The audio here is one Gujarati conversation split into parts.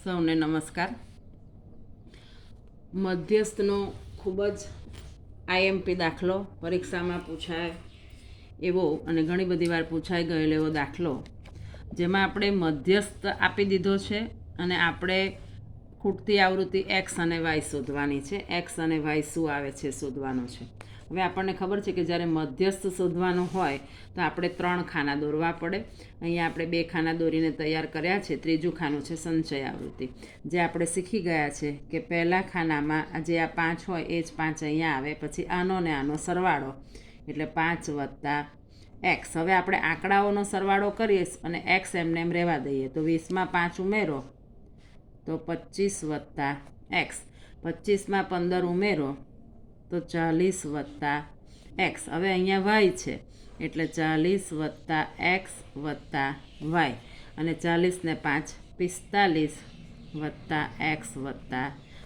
સૌને નમસ્કાર. મધ્યસ્થનો ખૂબ જ આઈએમપી દાખલો પરીક્ષામાં પૂછાય એવો અને ઘણી બધી વાર પૂછાઈ ગયેલો એવો દાખલો, જેમાં આપણે મધ્યસ્થ આપી દીધો છે અને આપણે ખૂટતી આવૃત્તિ એક્સ અને વાય શોધવાની છે. એક્સ અને વાય શું આવે છે શોધવાનો છે. હવે આપણને ખબર છે કે જ્યારે મધ્યસ્થ શોધવાનો હોય તો આપણે 3 ખાના દોરવા પડે. અહીંયા આપણે 2 ખાના દોરીને તૈયાર કર્યા છે. ત્રીજું ખાનું છે સંચય આવૃત્તિ, જે આપણે શીખી ગયા છે કે પહેલા ખાનામાં જે આ 5 હોય એ જ 5 અહીંયા આવે, પછી આનો ને આનો સરવાળો એટલે 5 + એક્સ. હવે આપણે આંકડાઓનો સરવાળો કરીએ અને એક્સ એમને એમ રહેવા દઈએ તો 20માં 5 ઉમેરો તો 25 + એક્સ, 25માં 15 ઉમેરો તો 40 + એક્સ. હવે અહીંયા વાય છે એટલે 40 + એક્સ + વાય, અને 40 ને 5 45 + એક્સ +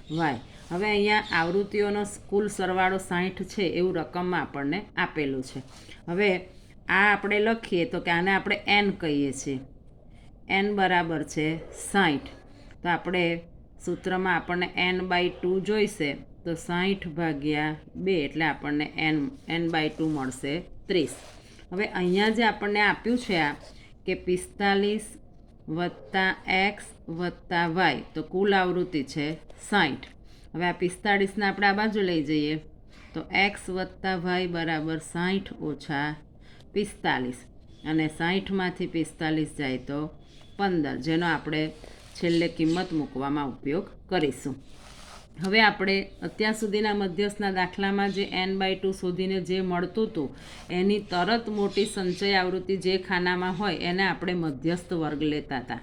વાય. હવે અહીંયા આવૃત્તિઓનો કુલ સરવાળો 60 છે એવું રકમમાં આપણને આપેલું છે. હવે આ આપણે લખીએ તો કે આને આપણે એન કહીએ છીએ. એન બરાબર છે 60. તો આપણે સૂત્રમાં આપણને n/2 જોઈશે તો 60/2 એટલે આપણને n/2 મળશે 30. હવે અહીંયા જે આપણને આપ્યું છે આ કે 45 + એક્સ + વાય, તો કુલ આવૃત્તિ છે 60. હવે આ 45ને આપણે આ બાજુ લઈ જઈએ તો એક્સ + વાય બરાબર 60 - 45, અને 60માંથી 45 જાય તો 15, જેનો આપણે છેલ્લે કિંમત મૂકવામાં ઉપયોગ કરીશું. હવે આપણે અત્યાર સુધીના મધ્યસ્થના દાખલામાં જે n/2 શોધીને જે મળતું હતું એની તરત મોટી સંચય આવૃત્તિ જે ખાનામાં હોય એને આપણે મધ્યસ્થ વર્ગ લેતા હતા.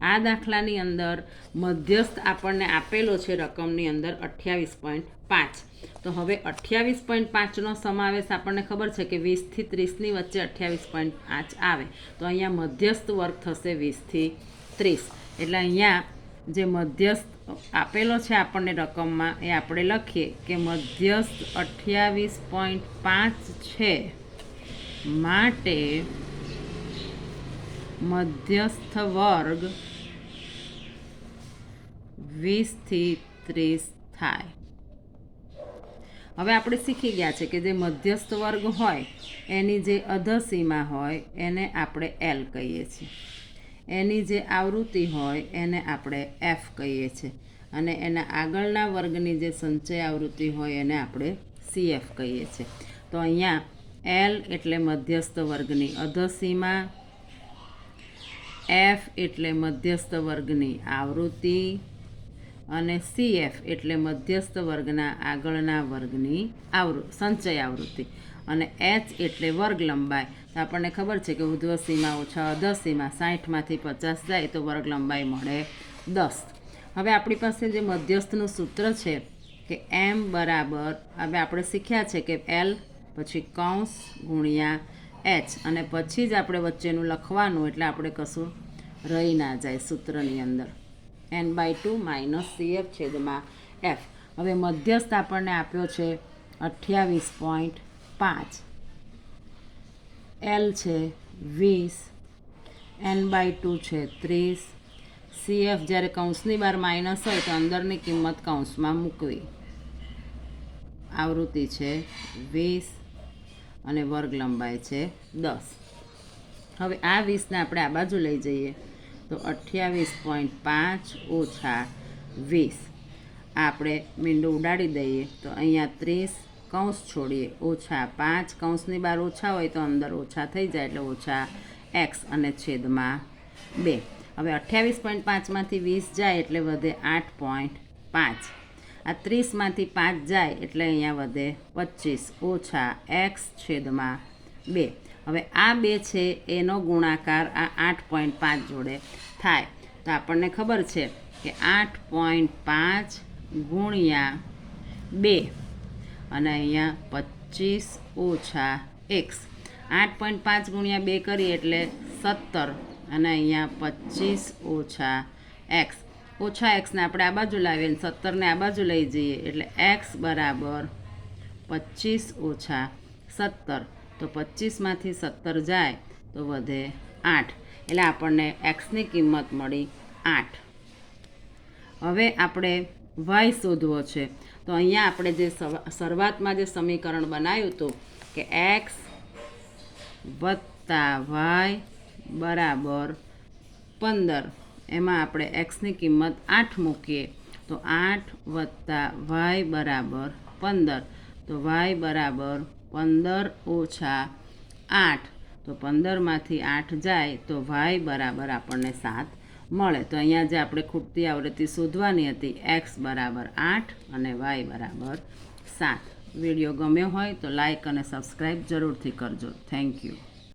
આ દાખલાની અંદર મધ્યસ્થ આપણને આપેલો છે રકમની અંદર 28.5. તો હવે 28.5નો સમાવેશ આપણને ખબર છે કે 20 થી 30ની વચ્ચે 28.5 આવે, તો અહીંયા મધ્યસ્થ વર્ગ થશે 20 થી 30. એટલે અહીંયા જે મધ્યસ્થ આપેલો છે આપણને રકમમાં એ આપણે લખીએ કે મધ્યસ્થ 28.5 છે, માટે મધ્યસ્થ વર્ગ 20 થી 30 થાય. હવે આપણે શીખી ગયા છે કે જે મધ્યસ્થ વર્ગ હોય એની જે અધસીમા હોય એને આપણે એલ કહીએ છીએ, એની જે આવૃત્તિ હોય એને આપણે એફ કહીએ છીએ, અને એના આગળના વર્ગની જે સંચય આવૃત્તિ હોય એને આપણે સીએફ કહીએ છીએ. તો અહીંયા એલ એટલે મધ્યસ્થ વર્ગની અધસીમા, એફ એટલે મધ્યસ્થ વર્ગની આવૃત્તિ, અને સીએફ એટલે મધ્યસ્થ વર્ગના આગળના વર્ગની સંચય આવૃત્તિ, અને એચ એટલે વર્ગ લંબાઈ. તો આપણને ખબર છે કે ઉર્ધ્વ સીમા ઓછા અધસીમા 60માંથી 50 જાય તો વર્ગ લંબાઈ મળે 10. હવે આપણી પાસે જે મધ્યસ્થનું સૂત્ર છે કે એમ બરાબર, હવે આપણે શીખ્યા છે કે એલ પછી કૌંસ ગુણ્યા એચ, અને પછી જ આપણે વચ્ચેનું લખવાનું એટલે આપણે કશું રહી ના જાય સૂત્રની અંદર. n/2 - CF/F. હવે મધ્યસ્થ આપણને આપ્યો છે 28.5, એલ છે 20, n/2 છે 30, CF જ્યારે કૌંસની બહાર માઇનસ હોય તો અંદરની કિંમત કૌંસમાં મૂકવી. આવૃત્તિ છે 20 અને વર્ગ લંબાઈ છે 10. હવે આ 20ને આપણે આ બાજુ લઈ જઈએ તો 28.5 - 20, આપણે મીંડું ઉડાડી દઈએ તો અહીંયા 30 કૌંસ છોડીએ -5, કૌંસની બહાર ઓછા હોય તો અંદર ઓછા થઈ જાય એટલે ઓછા એક્સ અને છેદમાં 2. હવે 28.5માંથી 20 જાય એટલે વધે 8.5. આ 30માંથી 5 જાય એટલે અહીંયા વધે 25 - એક્સ છેદમાં 2. હવે આ 2 છે એનો ગુણાકાર આ 8.5 જોડે થાય, તો આપણને ખબર છે કે 8.5 ગુણ્યા 2 અને અહીંયા 25 - એક્સ. 8.5 ગુણ્યા 2 કરીએ એટલે 17, અને અહીંયા 25 - એક્સ. ઓછા એક્સને આપણે આ બાજુ લાવીએ અને 17ને આ બાજુ લઈ જઈએ એટલે એક્સ બરાબર 25 - 17. તો 25માંથી 17 જાય તો વધે 8, એટલે આપણને એક્સની કિંમત મળી 8. હવે આપણે વાય શોધવો છે. તો અહીંયા આપણે જે શરૂઆતમાં જે સમીકરણ બનાવ્યું હતું કે એક્સ વત્તા વાય બરાબર 15, એમાં આપણે એક્સની કિંમત 8 મૂકીએ તો 8 વત્તા વાય બરાબર 15, તો વાય બરાબર 15 ઓછા 8, તો 15માંથી 8 જાય તો વાય બરાબર આપણને 7 મળે. તો અહીંયા જે આપણે ખૂટતી આવૃત્તિ શોધવાની હતી એક્સ બરાબર 8 અને વાય બરાબર 7. વિડીયો ગમ્યો હોય તો લાઈક અને સબસ્ક્રાઈબ જરૂરથી કરજો. Thank you.